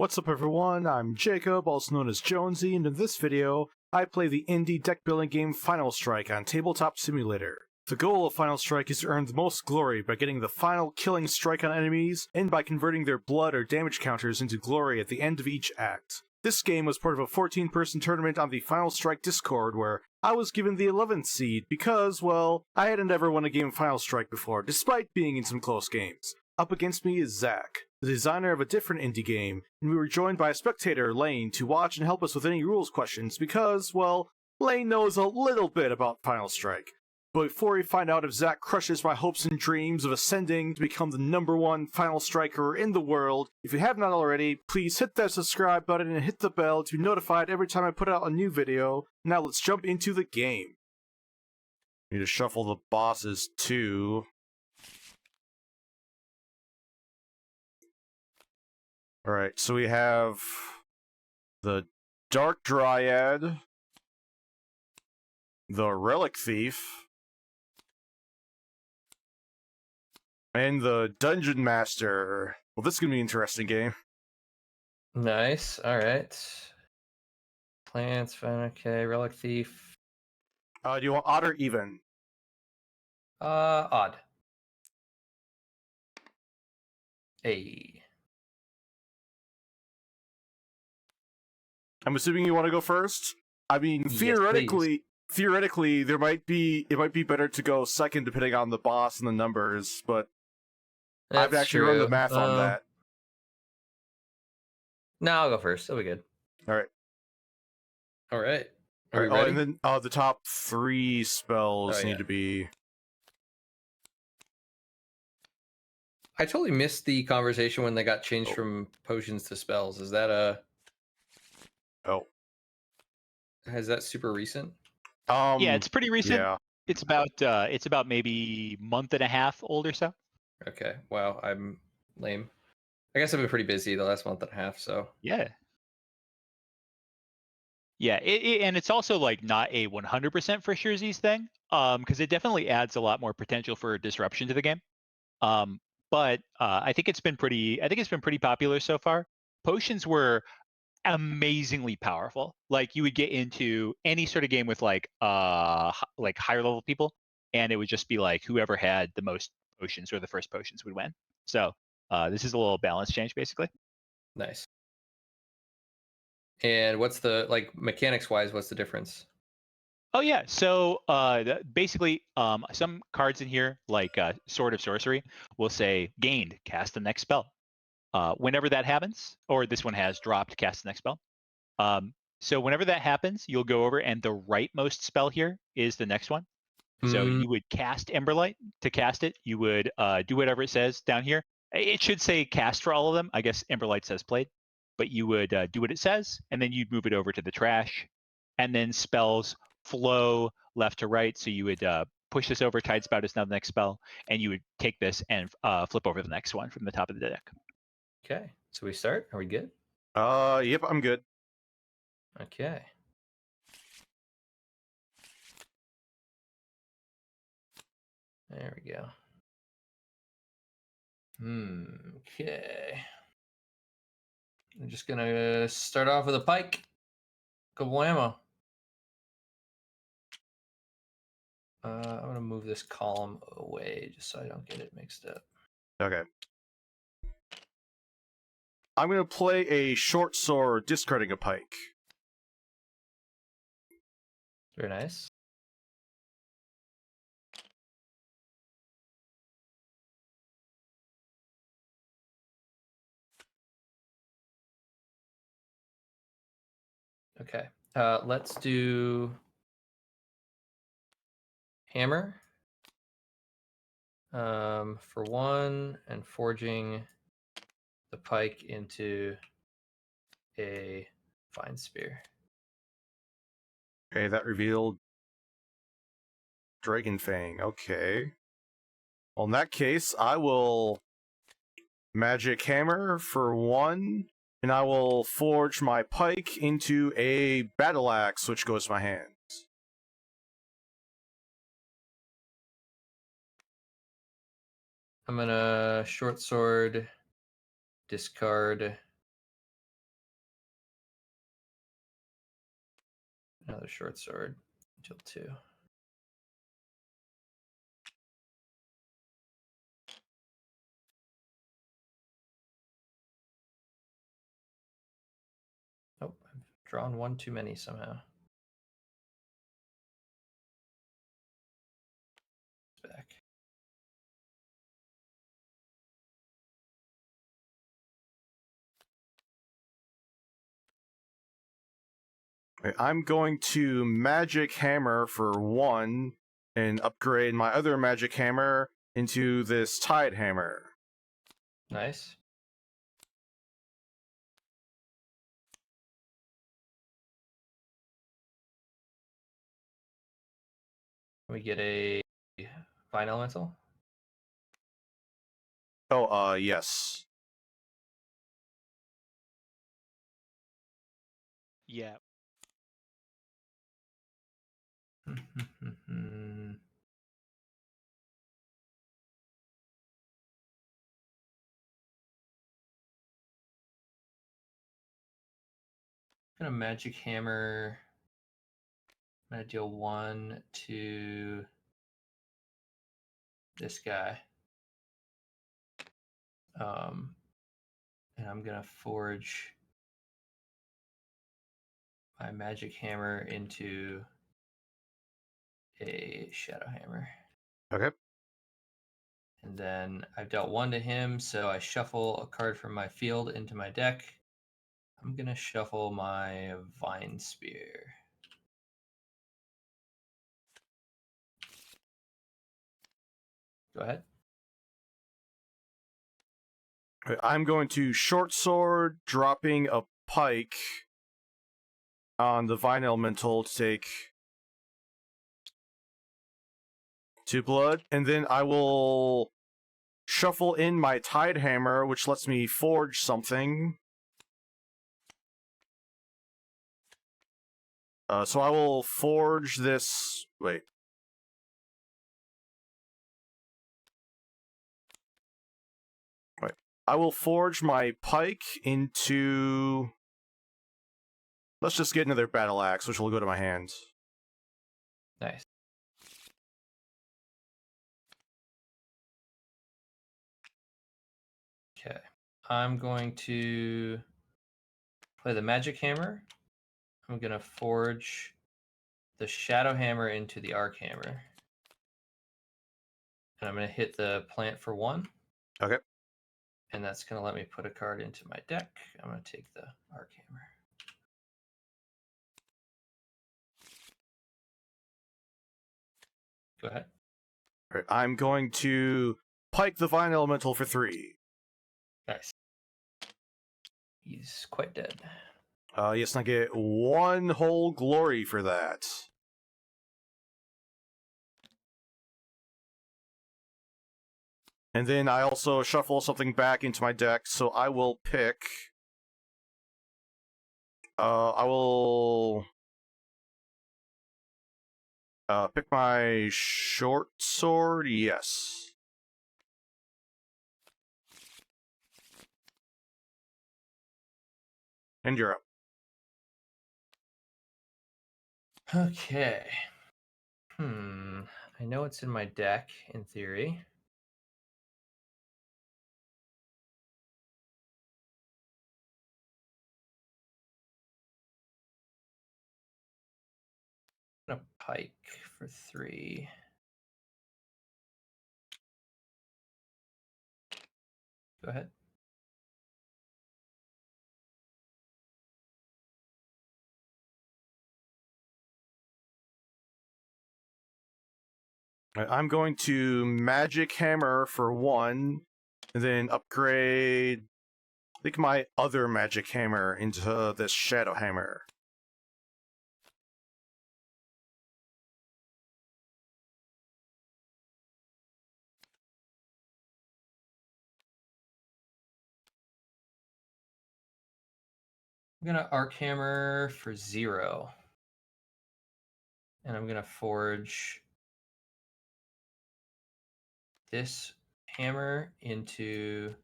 What's up everyone, I'm Jacob, also known as Jonesy, and in this video, I play the indie deck building game Final Strike on Tabletop Simulator. The goal of Final Strike is to earn the most glory by getting the final killing strike on enemies, and by converting their blood or damage counters into glory at the end of each act. This game was part of a 14-person tournament on the Final Strike Discord where I was given the 11th seed because, well, I hadn't ever won a game of Final Strike before, despite being in some close games. Up against me is Zach, the designer of a different indie game, and we were joined by a spectator, Lane, to watch and help us with any rules questions because, well, Lane knows a little bit about Final Strike. But before we find out if Zach crushes my hopes and dreams of ascending to become the #1 Final Striker in the world, if you have not already, please hit that subscribe button and hit the bell to be notified every time I put out a new video. Now let's jump into the game. Need to shuffle the bosses too. Alright, so we have the Dark Dryad, the Relic Thief, and the Dungeon Master. Well, this is going to be an interesting game. Nice, alright. Plants, fine, okay, Relic Thief. Do you want odd or even? Odd. Hey. I'm assuming you want to go first? I mean, Yes, theoretically, it might be better to go second depending on the boss and the numbers, but I've actually run the math on that. No, I'll go first. That'll be good. Alright. Alright. Are we Oh, ready? and then the top 3 spells need to be... I totally missed the conversation when they got changed from potions to spells. Is that Oh. Is that super recent? Yeah, it's pretty recent. Yeah. It's about maybe month and a half old or so. Okay. Wow, I'm lame. I guess I've been pretty busy the last month and a half, so. Yeah. Yeah, and it's also like not a 100% for surezies thing, because it definitely adds a lot more potential for disruption to the game. But I think it's been pretty popular so far. Potions were amazingly powerful. Like you would get into any sort of game with like higher level people, and it would just be like whoever had the most potions or the first potions would win. So this is a little balance change basically. Nice. And what's the, like, mechanics wise, what's the difference? Oh yeah, so basically some cards in here like Sword of Sorcery will say gained, cast the next spell. Whenever that happens, or this one has dropped, cast the next spell. So whenever that happens, you'll go over and the rightmost spell here is the next one. So you would cast Emberlight. To cast it, you would do whatever it says down here. It should say cast for all of them. I guess Emberlight says played. But you would do what it says, and then you'd move it over to the trash. And then spells flow left to right. So you would push this over, Tide Spout is now the next spell, and you would take this and flip over the next one from the top of the deck. Okay, so we start. Are we good? Yep, I'm good. Okay. There we go. Okay. I'm just gonna start off with a pike. Kablamo. I'm gonna move this column away just so I don't get it mixed up. Okay. I'm going to play a short sword, discarding a pike. Very nice. Okay. Let's do hammer. For 1, and forging the pike into a fine spear. Okay, that revealed Dragon Fang. Okay. Well, in that case, I will magic hammer for 1, and I will forge my pike into a battle axe, which goes to my hands. I'm gonna short sword, discard Another short sword. Deal 2. Oh, I've drawn one too many somehow. It's back. I'm going to Magic Hammer for 1 and upgrade my other Magic Hammer into this Tide Hammer. Nice. We get a Vine Elemental. Oh, yes. Yeah. Gonna Magic Hammer. I'm gonna deal 1 to this guy. And I'm gonna forge my Magic Hammer into a Shadow Hammer. Okay. And then I've dealt 1 to him, so I shuffle a card from my field into my deck. I'm gonna shuffle my Vine Spear. Go ahead. I'm going to Short Sword, dropping a Pike on the Vine Elemental to take 2 blood, and then I will shuffle in my Tide Hammer, which lets me forge something. So I will forge this... Wait. I will forge my Pike into... Let's just get another Battle Axe, which will go to my hand. Nice. Okay. I'm going to play the Magic Hammer. I'm going to forge the Shadow Hammer into the Arc Hammer. And I'm going to hit the plant for 1. Okay. And that's going to let me put a card into my deck. I'm going to take the Arc Hammer. Go ahead. All right, I'm going to Pike the Vine Elemental for 3. Nice. He's quite dead. Yes, and I get 1 whole glory for that. And then I also shuffle something back into my deck, so I will pick... I will... pick my Short Sword, yes. And you're up. Okay. I know it's in my deck, in theory. I'm gonna Pike for 3. Go ahead. I'm going to Magic Hammer for 1, and then upgrade, I think, my other Magic Hammer into this Shadow Hammer. I'm gonna Arc Hammer for 0. And I'm gonna forge this hammer into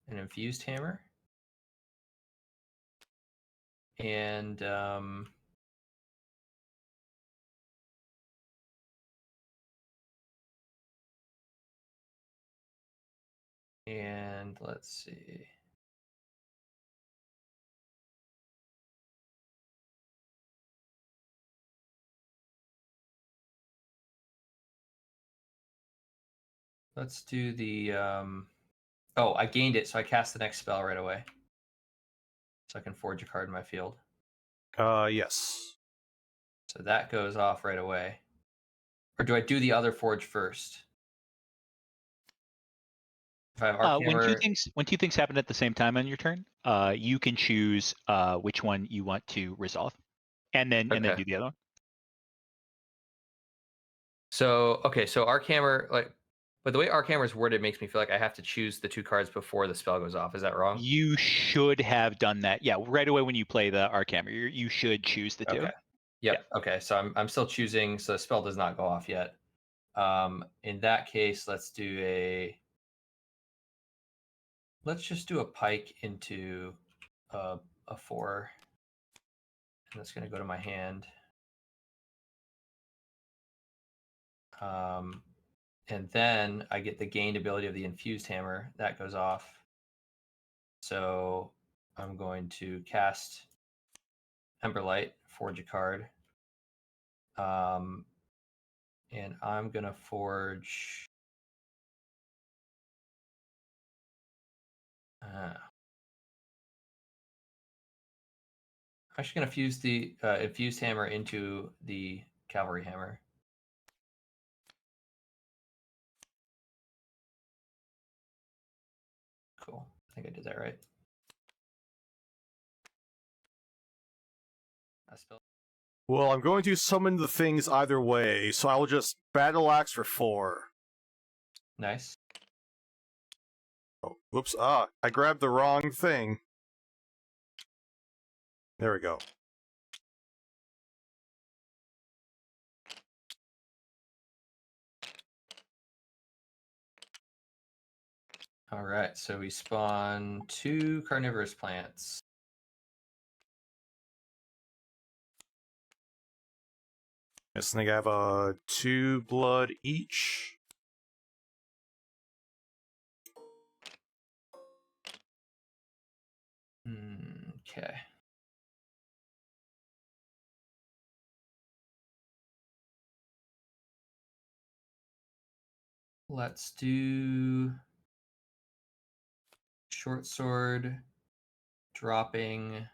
an infused hammer. And And let's see. Let's do the oh, I gained it, so I cast the next spell right away. So I can forge a card in my field. Yes. So that goes off right away. Or do I do the other forge first? If I have When two Archammer, things happen at the same time on your turn, you can choose which one you want to resolve, and then Okay. do the other one. So okay, so Archammer, like, but the way Archammer is worded makes me feel like I have to choose the 2 cards before the spell goes off. Is that wrong? You should have done that. Yeah, right away when you play the Archammer, you should choose the 2. Okay. Yep. Yeah. Okay. So I'm still choosing. So the spell does not go off yet. In that case, let's just do a pike into a 4, and that's going to go to my hand. And then I get the gained ability of the infused hammer that goes off. So I'm going to cast Emberlight, forge a card. And I'm going to forge. I'm actually going to fuse the infused hammer into the cavalry hammer. Cool. I think I did that right. I spelled. Well, I'm going to summon the things either way, so I will just Battle Axe for 4. Nice. Oh, whoops. I grabbed the wrong thing. There we go. All right, so we spawn 2 carnivorous plants. Yes, I think I have 2 blood each. Okay. Let's do short sword, dropping.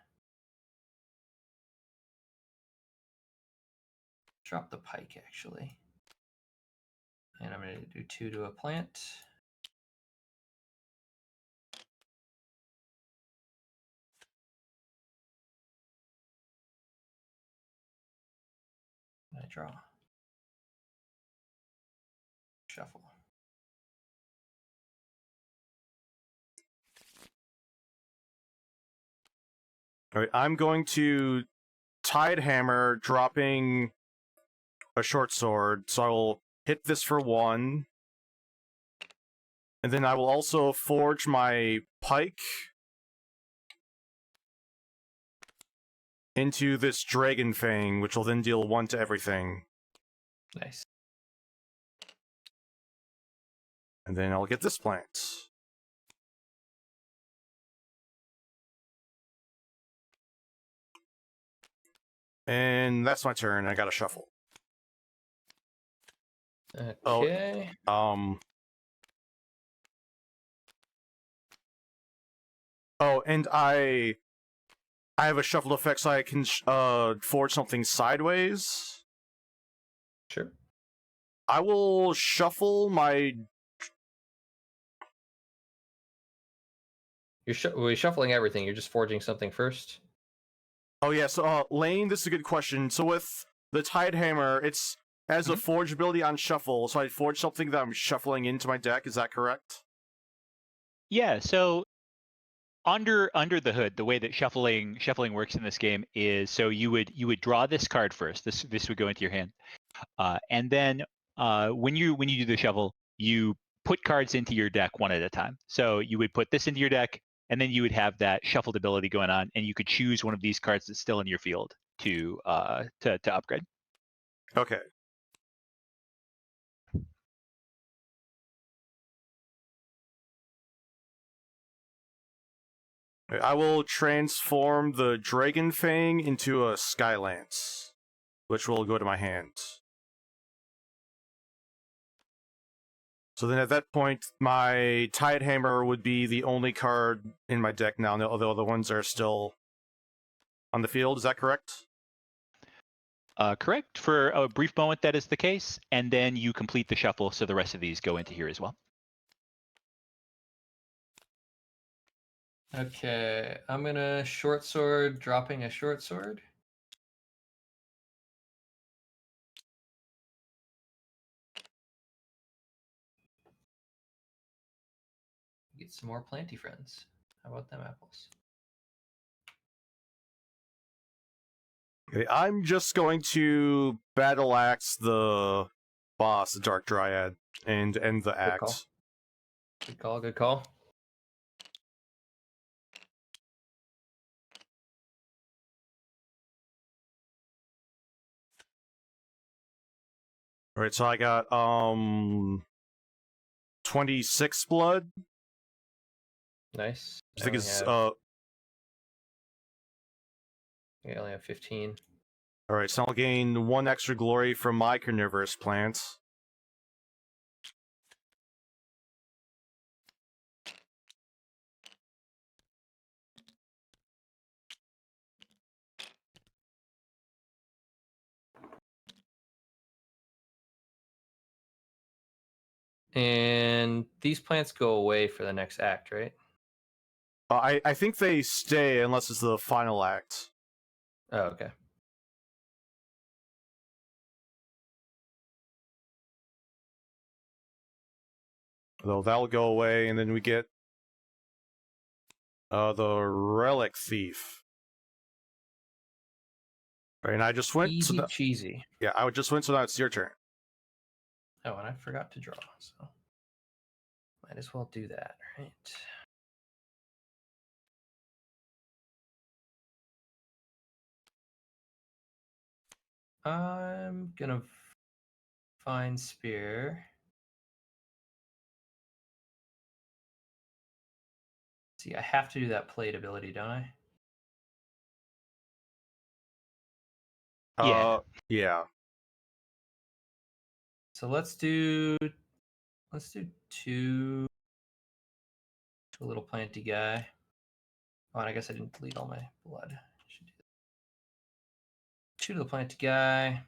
Drop the pike, actually. And I'm going to do 2 to a plant. I draw. Shuffle. Alright, I'm going to Tide Hammer, dropping a short sword, so I will hit this for 1. And then I will also forge my pike into this Dragon Fang, which will then deal 1 to everything. Nice. And then I'll get this plant. And that's my turn. I gotta shuffle. Okay. Oh, and I have a shuffle effect, so I can forge something sideways. Sure. I will shuffle my. We're shuffling everything. You're just forging something first. Oh yeah, so Lane, this is a good question. So with the Tide Hammer, it's has a forge ability on shuffle, so I forge something that I'm shuffling into my deck. Is that correct? Yeah. So under the hood, the way that shuffling works in this game is so you would draw this card first. This would go into your hand, and then when you do the shuffle, you put cards into your deck one at a time. So you would put this into your deck, and then you would have that shuffled ability going on, and you could choose one of these cards that's still in your field to upgrade. Okay. I will transform the Dragon Fang into a Skylance, which will go to my hand. So then at that point, my Tide Hammer would be the only card in my deck now, although the ones are still on the field. Is that correct? Correct. For a brief moment, that is the case, and then you complete the shuffle, so the rest of these go into here as well. Okay, I'm gonna short sword, dropping a short sword. Get some more planty friends. How about them apples? Okay, I'm just going to Battle Axe the boss, the Dark Dryad, and end the act. Call. Good call, good call. Alright, so I got 26 blood. Nice. I think it's I only have 15. Alright, so I'll gain 1 extra glory from my carnivorous plant. And these plants go away for the next act, right? I think they stay unless it's the final act. Oh, okay. Though that'll go away, and then we get the Relic Thief. Right, and I just went. Easy cheesy. Yeah, I just went, so now it's your turn. Oh, and I forgot to draw, so might as well do that, right? I'm gonna find Spear. See, I have to do that plate ability, don't I? Yeah. So let's do two to a little planty guy. Oh, and I guess I didn't delete all my blood. Should do that. 2 to the planty guy.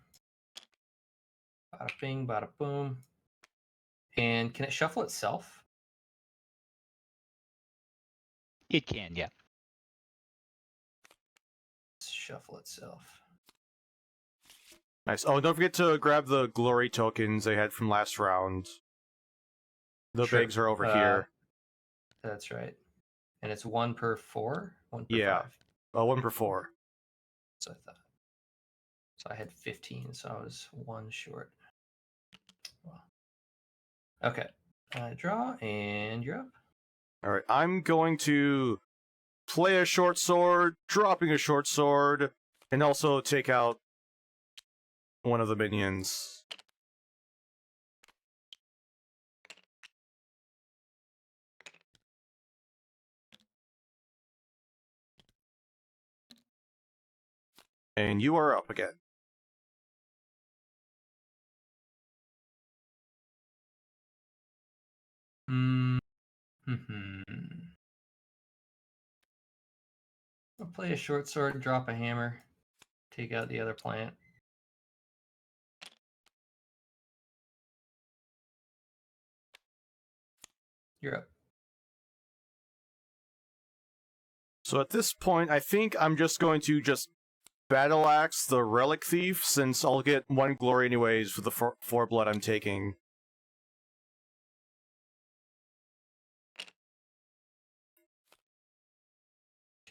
Bada bing, bada boom. And can it shuffle itself? It can, yeah. Shuffle itself. Nice. Oh, don't forget to grab the glory tokens they had from last round. The Sure. bags are over here. That's right. And it's 1 per 4? 1 per Yeah. 5? 1 per 4. So I thought. So I had 15, so I was 1 short. Well, okay. I draw, and you're up. Alright, I'm going to play a short sword, dropping a short sword, and also take out one of the minions. And you are up again. I'll play a short sword, drop a hammer, take out the other plant. You're up. So at this point, I think I'm just going to Battle Axe the Relic Thief, since I'll get 1 glory anyways for the 4 blood I'm taking.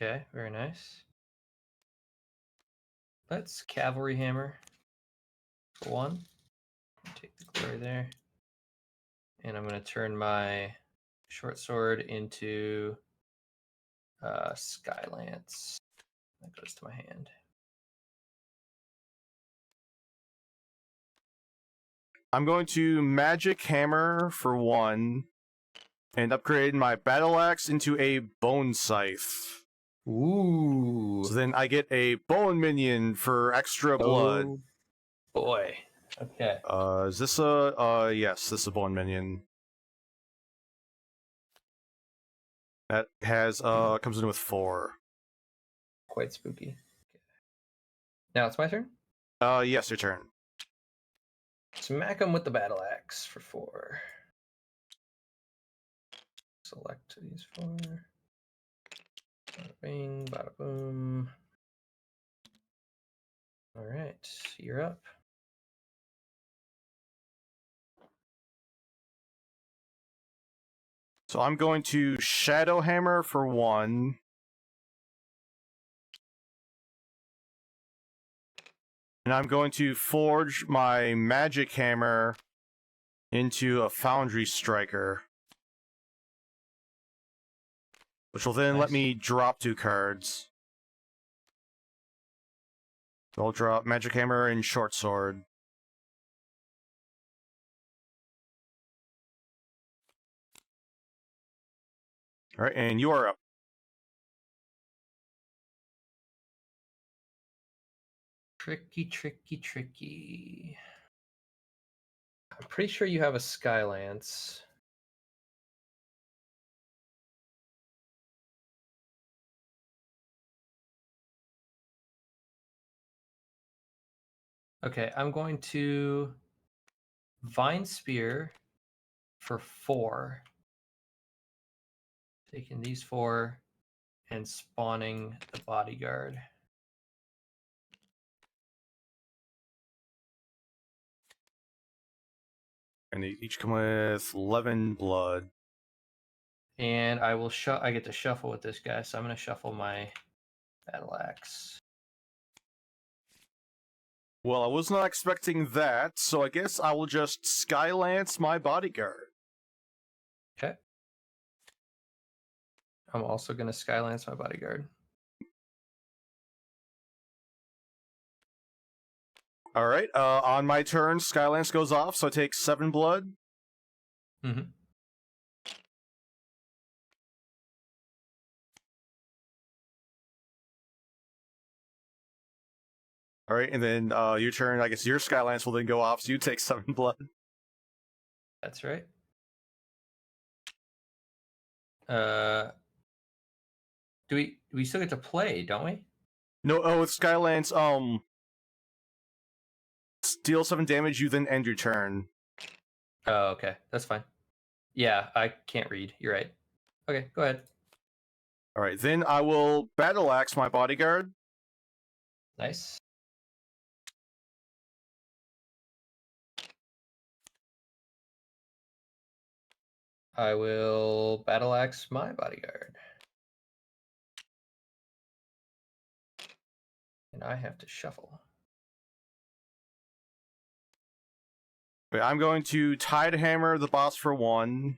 Okay, very nice. Let's Cavalry Hammer for 1. Take the glory there. And I'm going to turn my short sword into Skylance. That goes to my hand. I'm going to Magic Hammer for 1, and upgrade my Battle Axe into a Bone Scythe. Ooh. So then I get a bone minion for extra blood. Oh boy. Okay. Is this a yes, this is a bone minion. That has comes in with 4. Quite spooky. Okay. Now it's my turn. Yes, your turn. Smack him with the battle axe for 4. Select these 4. Bada bing, bada boom. All right, you're up. So I'm going to Shadow Hammer for 1. And I'm going to forge my Magic Hammer into a Foundry Striker. Which will then let Nice. me drop 2 cards. So I'll drop Magic Hammer and Short Sword. Alright, and you are up. Tricky, tricky, tricky. I'm pretty sure you have a Skylance. Okay, I'm going to Vine Spear for 4. Taking these 4 and spawning the Bodyguard. And they each come with 11 blood. And I will I get to shuffle with this guy, so I'm going to shuffle my battle axe. Well, I was not expecting that, so I guess I will just Skylance my Bodyguard. Okay. I'm also going to Skylance my Bodyguard. Alright, on my turn, Skylance goes off, so I take 7 blood. Mm-hmm. Alright, and then your turn, I guess your Skylance will then go off, so you take 7 blood. That's right. Do we still get to play, don't we? No, with Skylance, deal 7 damage, you then end your turn. Oh, okay. That's fine. Yeah, I can't read. You're right. Okay, go ahead. Alright, then I will Battle Axe my Bodyguard. Nice. I will Battle Axe my Bodyguard. And I have to shuffle. Wait, I'm going to Tide Hammer the boss for 1.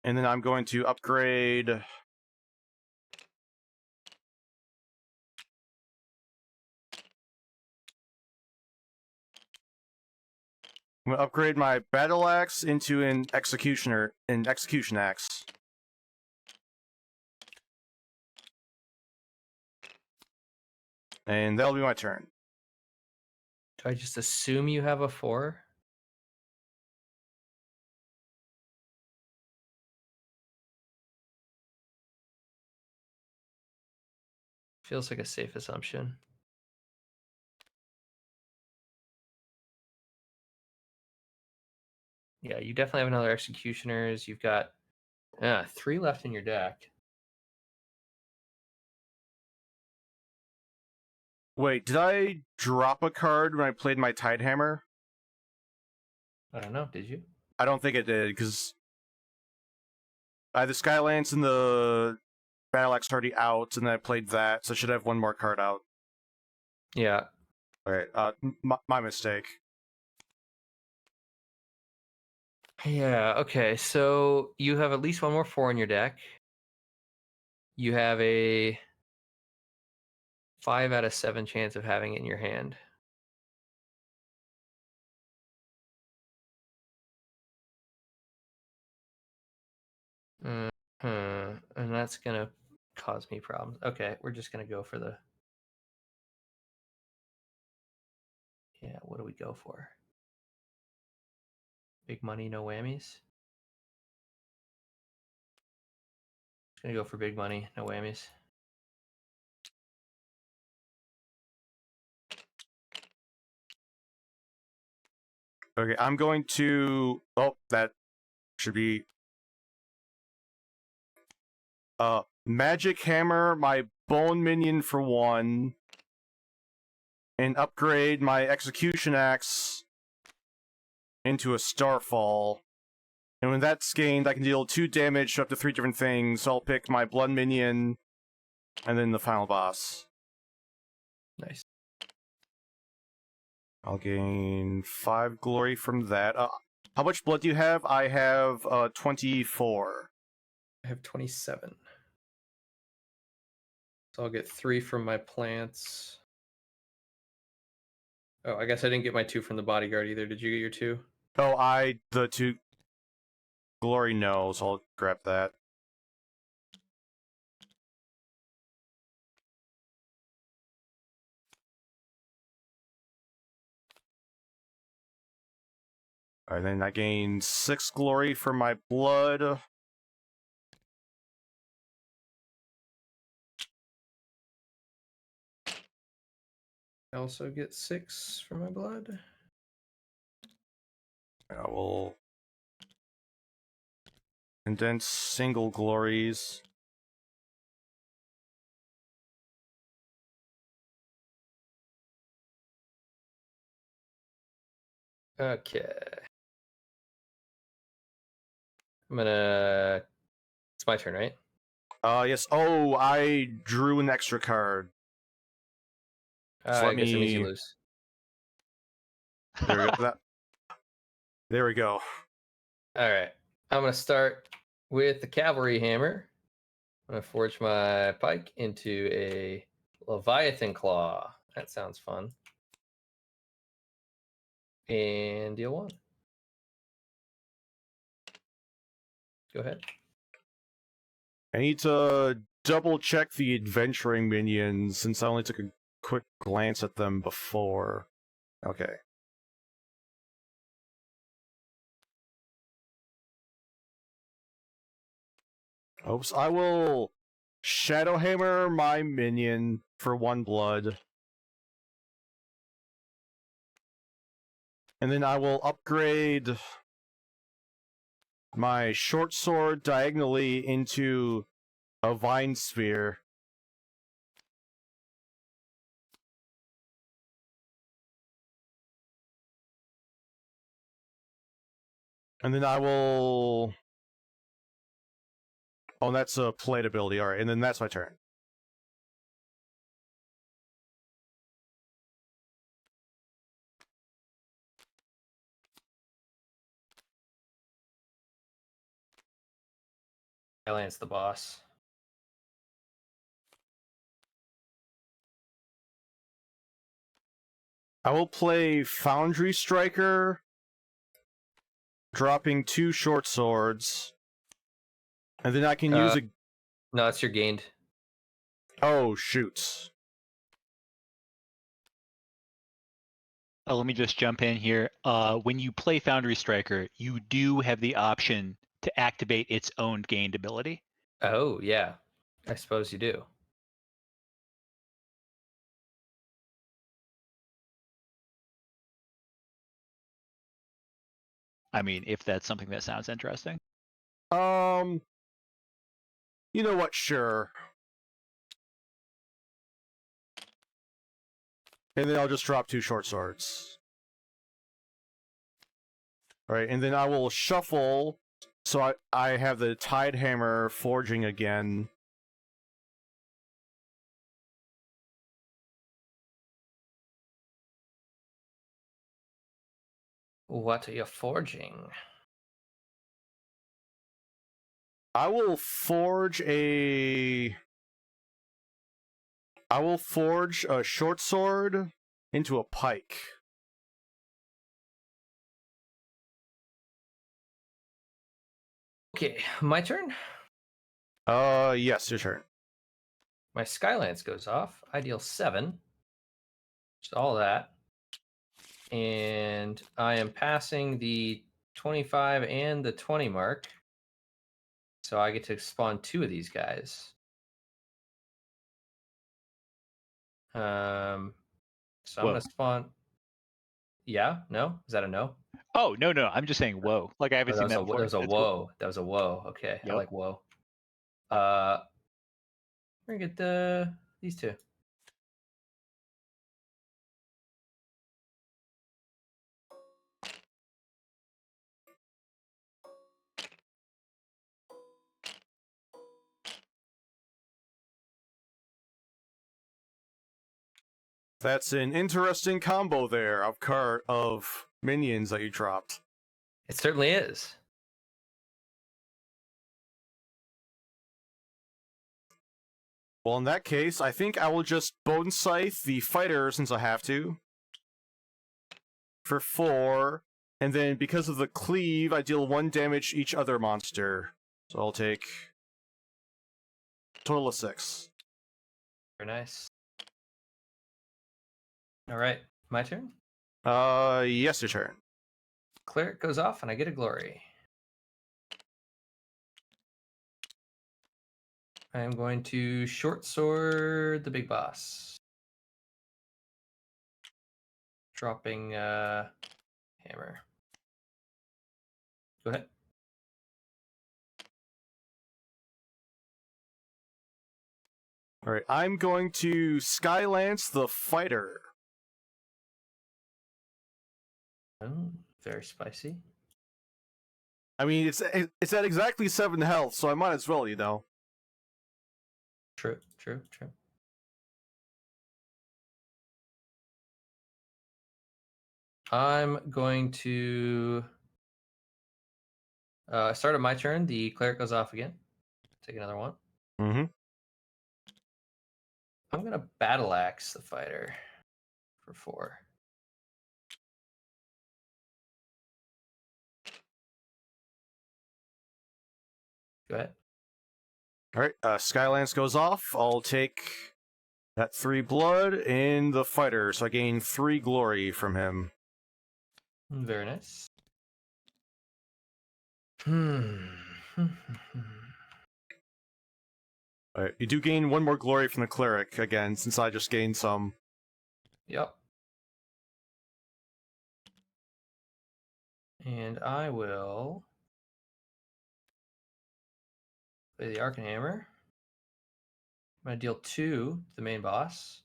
And then I'm going to upgrade... I'm going to upgrade my Battle Axe into an Execution Axe. And that'll be my turn. Do I just assume you have a 4? Feels like a safe assumption. Yeah, you definitely have another Executioners. You've got 3 left in your deck. Wait, did I drop a card when I played my Tide Hammer? I don't know. Did you? I don't think it did, because I had the Skylance and the Battle Axe already out, and then I played that, so I should have 1 more card out. Yeah. Alright, my mistake. Yeah, okay. So you have at least 1 more 4 in your deck. You have a 5 out of 7 chance of having it in your hand. And that's gonna cause me problems. Okay, we're just gonna go for the. Yeah, what do we go for? Big money, no whammies. Gonna go for big money, no whammies. Okay, I'm going to. Oh, that should be. Magic Hammer my Bone Minion for 1, and upgrade my Execution Axe into a Starfall. And when that's gained, I can deal 2 damage to up to 3 different things. So I'll pick my Blood Minion, and then the final boss. Nice. I'll gain 5 glory from that. How much blood do you have? I have 24. I have 27. So I'll get 3 from my plants. Oh, I guess I didn't get my 2 from the bodyguard either. Did you get your 2? Oh, the 2 glory, no, so I'll grab that. Alright, then I gain 6 glory for my blood. I also get 6 for my blood. I will condense single glories. Okay. I'm gonna. It's my turn, right? Yes. Oh, I drew an extra card. So I let guess it means me. you lose. There we go. There we go. All right. I'm gonna start with the cavalry hammer. I'm gonna forge my pike into a Leviathan claw. That sounds fun. And deal 1. Go ahead. I need to double check the adventuring minions since I only took a quick glance at them before. Okay. Oops, I will Shadowhammer my minion for 1 blood. And then I will upgrade my short sword diagonally into a vine sphere. And then I will... Oh, that's a plate ability, alright, and then that's my turn. Alliance the boss. I will play Foundry Striker, dropping 2 short swords. And then I can use a... No, it's your gained. Oh, shoot. Let me just jump in here. When you play Foundry Striker, you do have the option to activate its own gained ability. Oh, yeah. I suppose you do. I mean, if that's something that sounds interesting. You know what, sure. And then I'll just drop 2 short swords. Alright, and then I will shuffle, so I have the Tide Hammer forging again. What are you forging? I will forge a short sword into a pike. Okay, my turn. Yes, your turn. My Skylance goes off. I deal 7. Just all that. And I am passing the 25 and the 20 mark. So I get to spawn 2 of these guys. So I'm going to spawn. Yeah? No? Is that a no? Oh, no. I'm just saying whoa. Like I haven't Oh, seen that before. that was a That's cool. whoa. That was a whoa. Okay. I Yep. like whoa. We're going to get these 2. That's an interesting combo there of minions that you dropped. It certainly is. Well, in that case, I think I will just Bone Scythe the fighter since I have to. For 4. And then because of the cleave, I deal 1 damage each other monster. So I'll take a total of 6. Very nice. All right. My turn. Yes, your turn. Cleric goes off and I get a glory. I am going to short sword the big boss. Dropping hammer. Go ahead. Alright, I'm going to Skylance the fighter. Oh, very spicy. I mean, it's at exactly 7 health, so I might as well, you know. True. I'm going to start of my turn. The cleric goes off again. Take another one. Mm-hmm. I'm gonna battle axe the fighter for 4. Go ahead. Alright, Skylance goes off. I'll take that 3 blood in the fighter, so I gain 3 glory from him. Very nice. Alright, you do gain 1 more glory from the cleric, again, since I just gained some. Yep. And I will play the Arcane Hammer. I'm going to deal 2 to the main boss,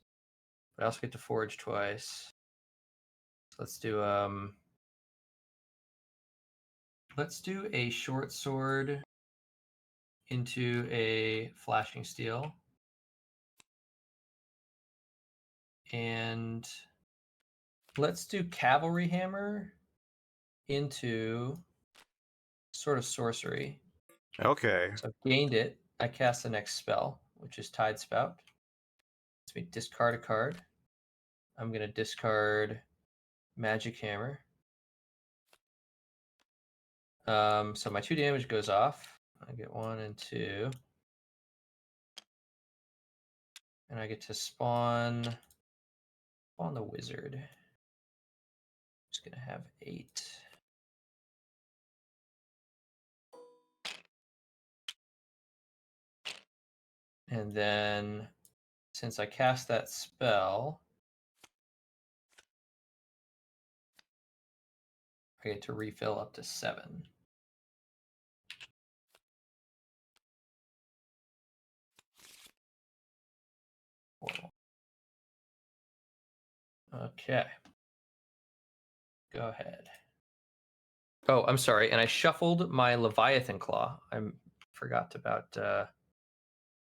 but I also get to forge twice. So let's do a short sword into a flashing steel. And let's do cavalry hammer into sort of sorcery. Okay. So I've gained it. I cast the next spell, which is Tide Spout. Let's me discard a card. I'm going to discard Magic Hammer. So my 2 damage goes off. I get 1 and 2. And I get to spawn the wizard. Just going to have 8. And then since I cast that spell, I get to refill up to 7. Horrible. Okay. Go ahead. Oh, I'm sorry. And I shuffled my Leviathan Claw. I forgot about...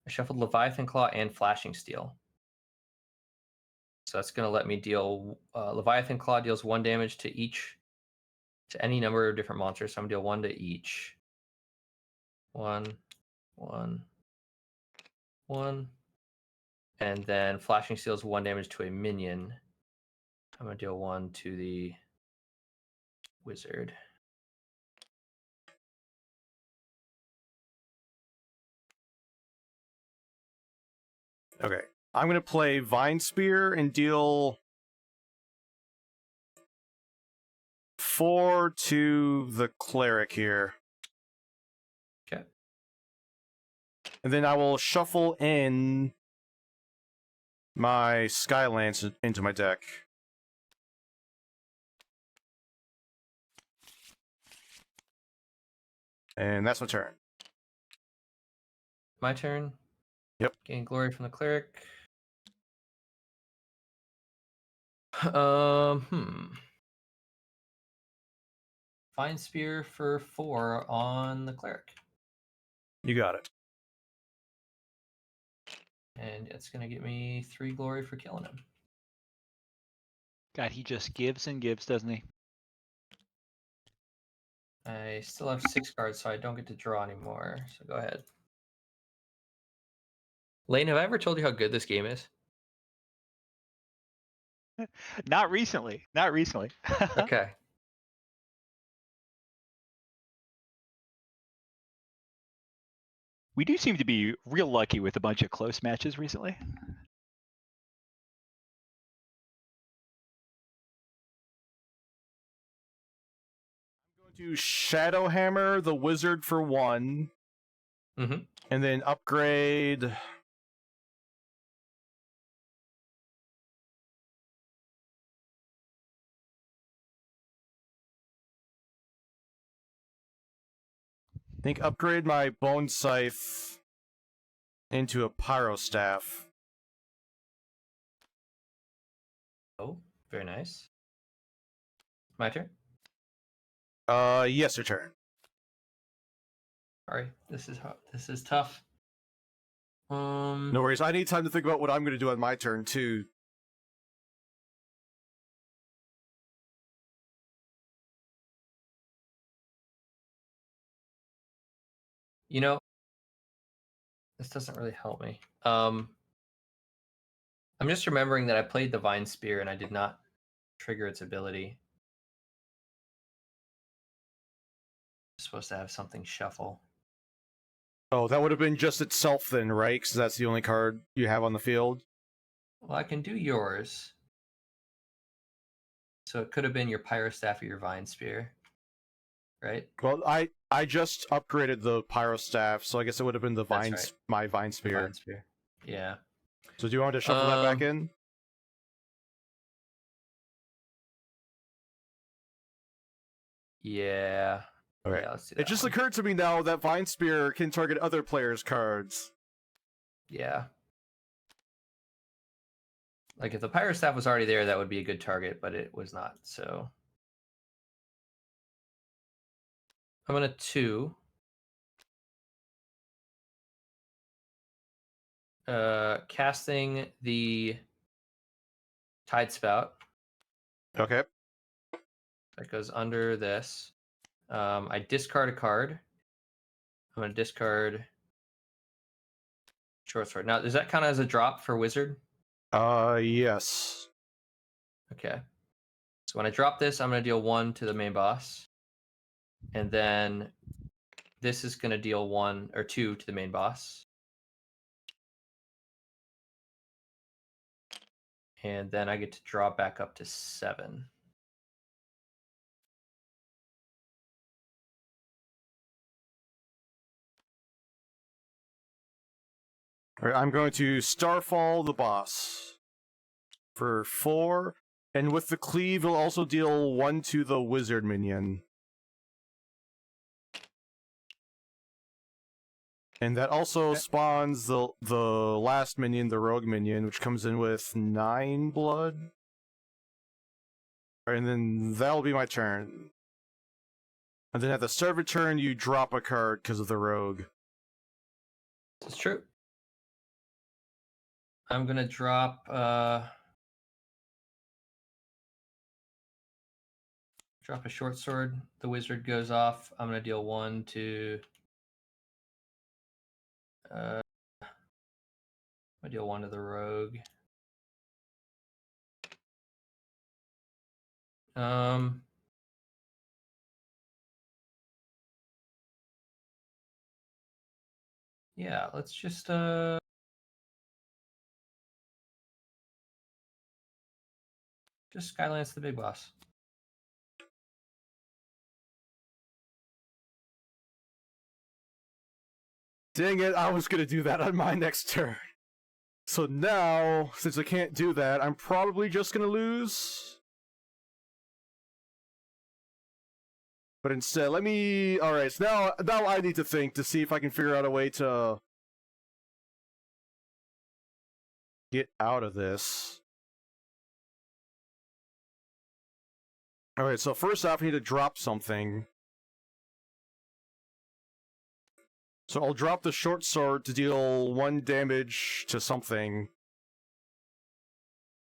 I shuffled Leviathan Claw and Flashing Steel. So that's going to let me deal... Leviathan Claw deals 1 damage to any number of different monsters. So I'm going to deal 1 to each. 1, 1, 1. And then Flashing Steel is 1 damage to a minion. I'm going to deal 1 to the wizard. Okay. I'm going to play Vine Spear and deal 4 to the cleric here. Okay. And then I will shuffle in my Skylance into my deck. And that's my turn. My turn. Yep. Gain glory from the cleric. Fine spear for 4 on the cleric. You got it. And it's gonna get me 3 glory for killing him. God, he just gives and gives, doesn't he? I still have 6 cards, so I don't get to draw anymore. So go ahead. Lane, have I ever told you how good this game is? Not recently. Not recently. Okay. We do seem to be real lucky with a bunch of close matches recently. I'm going to Shadowhammer the wizard for 1. Mm-hmm. And then upgrade... I think upgrade my Bone Scythe into a Pyro Staff. Oh, very nice. My turn. Yes, your turn. Sorry, this is tough. No worries. I need time to think about what I'm going to do on my turn, too. You know, this doesn't really help me. I'm just remembering that I played the Vine Spear and I did not trigger its ability. I'm supposed to have something shuffle. Oh, that would have been just itself then, right? Because that's the only card you have on the field. Well, I can do yours. So it could have been your Pyro Staff or your Vine Spear, right? Well, I just upgraded the Pyro Staff, so I guess it would have been the That's Vine, right. my Vine The Spear. Vine Spear. Yeah. So do you want to shuffle that back in? Yeah. Okay. Yeah, let's do It that just one. occurred to me now that Vine Spear can target other players' cards. Yeah. Like if the Pyro Staff was already there, that would be a good target, but it was not. So I'm gonna 2. Casting the Tide Spout Okay. that goes under this. I discard a card. I'm gonna discard Short Sword. Now, does that count as a drop for Wizard? Yes. Okay. So when I drop this, I'm gonna deal 1 to the main boss, and then this is gonna deal 1 or 2 to the main boss, and then I get to draw back up to 7. All right, I'm going to Starfall the boss for 4, and with the cleave, it'll also deal 1 to the wizard minion. And that also spawns the last minion, the rogue minion, which comes in with 9 blood. All right, and then that'll be my turn. And then at the start of a turn, you drop a card because of the rogue. This is true. I'm gonna drop drop a short sword. The wizard goes off. I'm gonna deal 1 to I'm gonna deal 1 to the rogue. Yeah, let's just Just Skylance the big boss. Dang it, I was gonna do that on my next turn. So now, since I can't do that, I'm probably just gonna lose. But instead, let me... Alright, so now I need to think to see if I can figure out a way to... get out of this. Alright, so first off, I need to drop something. So I'll drop the short sword to deal 1 damage to something.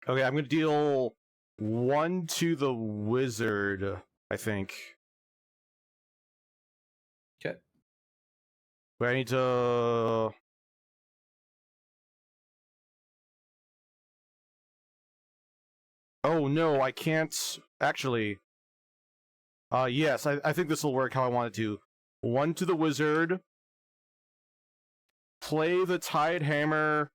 Okay, I'm gonna deal 1 to the wizard, I think. Okay. Wait, I need to... Oh no, I can't... Actually... yes, I think this will work how I want it to. 1 to the wizard. Play the Tide Hammer,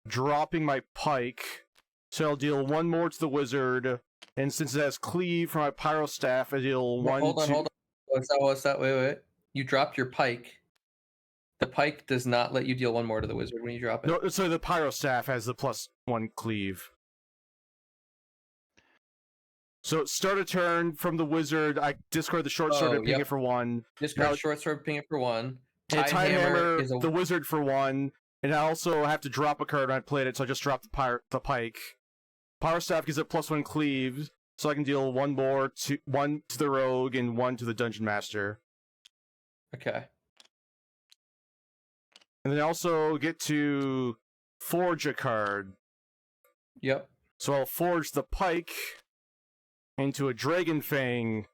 dropping my pike. So I'll deal 1 more to the wizard. And since it has cleave from my pyro staff, I deal 1 Hold on, to... hold on. What's that? Wait. You dropped your pike. The pike does not let you deal 1 more to the wizard when you drop it. No, so the pyro staff has the +1 cleave. So start a turn from the wizard. I discard the short sword and ping it for 1. Discard short sword, ping it for 1. Tide hammer is the wizard for 1. And I also have to drop a card when I played it, so I just dropped the pike. Pyro staff gives it +1 cleave, so I can deal 1 more to 1 to the rogue and 1 to the dungeon master. Okay. And then I also get to forge a card. Yep. So I'll forge the pike into a Dragon Fang.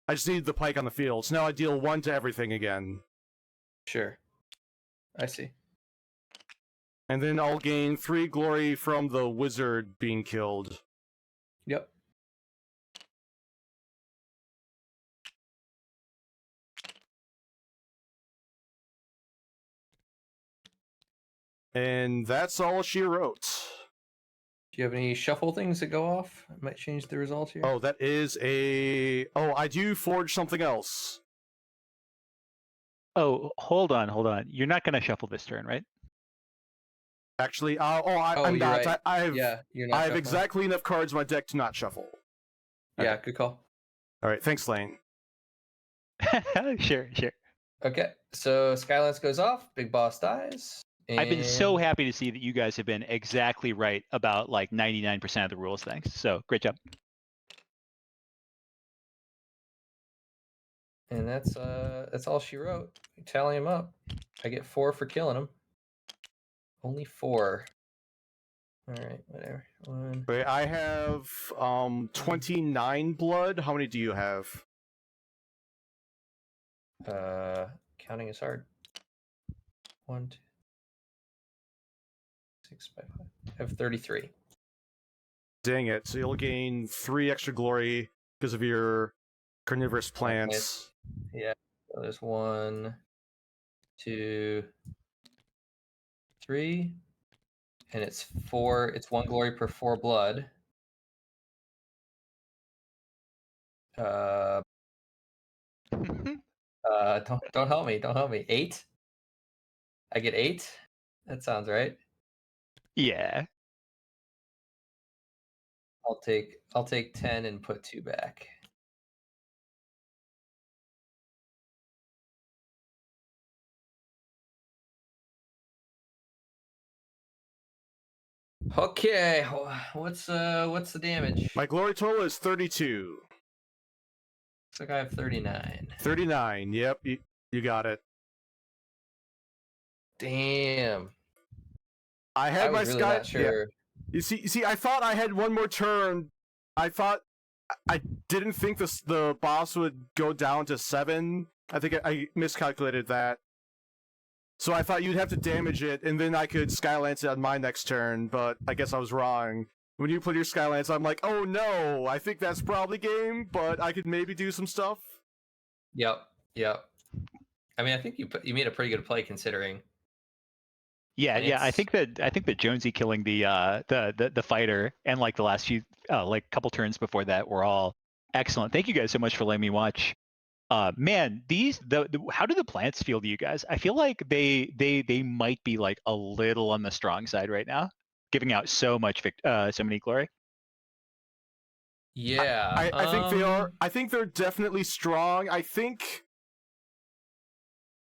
I just need the pike on the field. So now I deal 1 to everything again. Sure. I see. And then I'll gain 3 glory from the wizard being killed. Yep. And that's all she wrote. Do you have any shuffle things that go off? It might change the result here. Oh, that is a... Oh, I do forge something else. Oh, hold on. You're not going to shuffle this turn, right? Actually, I'm not. Right. You're not. I have exactly enough cards in my deck to not shuffle. Yeah, good call. All right, thanks, Lane. Sure. Okay, so Skylance goes off. Big boss dies. I've been so happy to see that you guys have been exactly right about like 99% of the rules. Thanks. So great job. And that's all she wrote. Tally him up. I get 4 for killing him. Only 4. All right, whatever. 1. Wait, I have 29 blood. How many do you have? Counting is hard. 1, 2, 6 by 5. I have 33. Dang it! So you'll gain 3 extra glory because of your carnivorous plants. Yeah. So there's 1, 2, 3, and it's 4. It's 1 glory per 4 blood. Don't help me. Don't help me. 8. I get 8. That sounds right. Yeah. I'll take 10 and put 2 back. Okay, what's the damage? My glory total is 32. Looks like I have 39. 39. Yep, you got it. Damn. I had I was my really not sure. Yeah. You see, I thought I had 1 more turn. I didn't think the boss would go down to 7. I think I miscalculated that. So I thought you'd have to damage it, and then I could Skylance it on my next turn, but I guess I was wrong. When you put your Skylance, I'm like, oh no, I think that's probably game, but I could maybe do some stuff. Yep. I mean, I think you made a pretty good play considering. Yeah. I think that Jonesy killing the fighter and like the last few like couple turns before that were all excellent. Thank you guys so much for letting me watch. Man, how do the plants feel to you guys? I feel like they might be like a little on the strong side right now, giving out so many glory. Yeah. I think they are. I think they're definitely strong. I think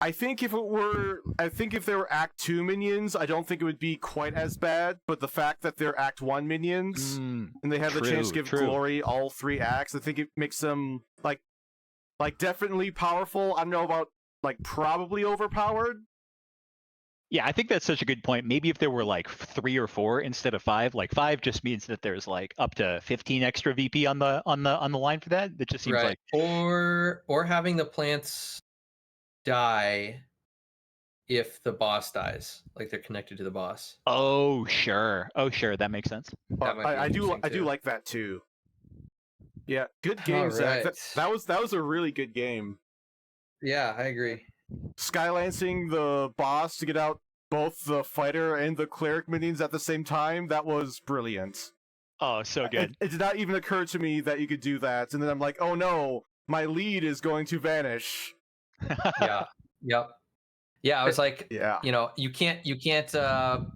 if they were Act 2 minions, I don't think it would be quite as bad. But the fact that they're Act 1 minions and they have the chance to give glory all 3 acts, I think it makes them like definitely powerful. I don't know about like probably overpowered. Yeah, I think that's such a good point. Maybe if there were like 3 or 4 instead of 5, like 5 just means that there's like up to 15 extra VP on the line for that. That just seems like or having the plants die if the boss dies, like they're connected to the boss. Oh sure, that makes sense. I do like that too. Yeah, good game, Zach. That was a really good game. Yeah, I agree. Skylancing the boss to get out both the fighter and the cleric minions at the same time, that was brilliant. Oh, so good. It did not even occur to me that you could do that, and then I'm like, oh no, my lead is going to vanish. Yeah. Yep. Yeah, I was like, yeah, you can't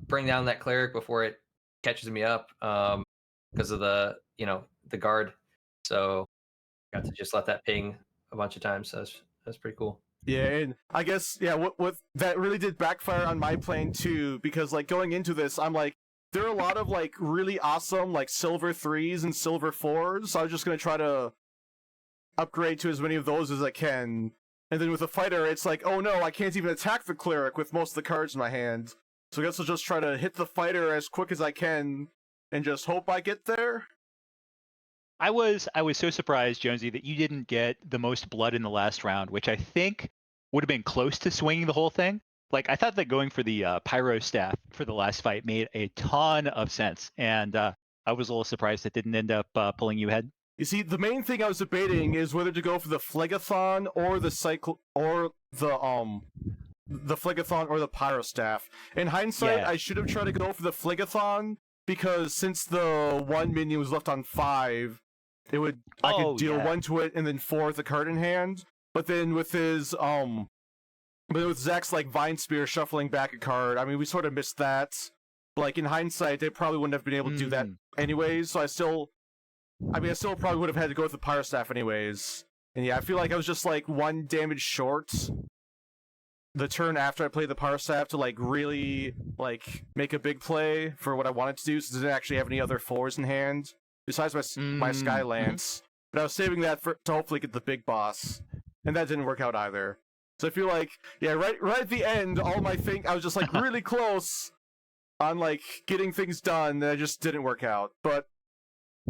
bring down that cleric before it catches me up, because of the guard. So I got to just let that ping a bunch of times. So that's pretty cool. Yeah, and I guess what that really did backfire on my plane too, because like going into this, I'm like, there are a lot of like really awesome like silver 3s and silver 4s, so I was just gonna try to upgrade to as many of those as I can. And then with the fighter, it's like, oh no, I can't even attack the cleric with most of the cards in my hand. So I guess I'll just try to hit the fighter as quick as I can and just hope I get there. I was so surprised, Jonesy, that you didn't get the most blood in the last round, which I think would have been close to swinging the whole thing. Like I thought that going for the pyro staff for the last fight made a ton of sense, and I was a little surprised it didn't end up pulling you ahead. You see, the main thing I was debating is whether to go for the Phlegathon or the Phlegathon or the pyro staff. In hindsight, I should have tried to go for the Phlegathon because since the 1 minion was left on 5. I could deal 1 to it and then 4 with the card in hand. But then with his with Zach's like Vine Spear shuffling back a card, I mean we sort of missed that. But, like in hindsight, they probably wouldn't have been able to do that anyways. So I still probably would have had to go with the Pyro Staff anyways. And yeah, I feel like I was just like 1 damage short the turn after I played the Pyro Staff to like really like make a big play for what I wanted to do, since I didn't actually have any other 4s in hand besides my Skylance. But I was saving that to hopefully get the big boss, and that didn't work out either. So I feel like, yeah, right at the end, I was just like really close on like getting things done, and it just didn't work out. But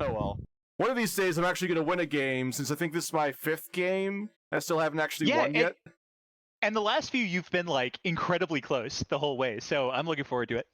oh well. One of these days, I'm actually going to win a game, since I think this is my 5th game. I still haven't actually won yet. And the last few, you've been like incredibly close the whole way, so I'm looking forward to it.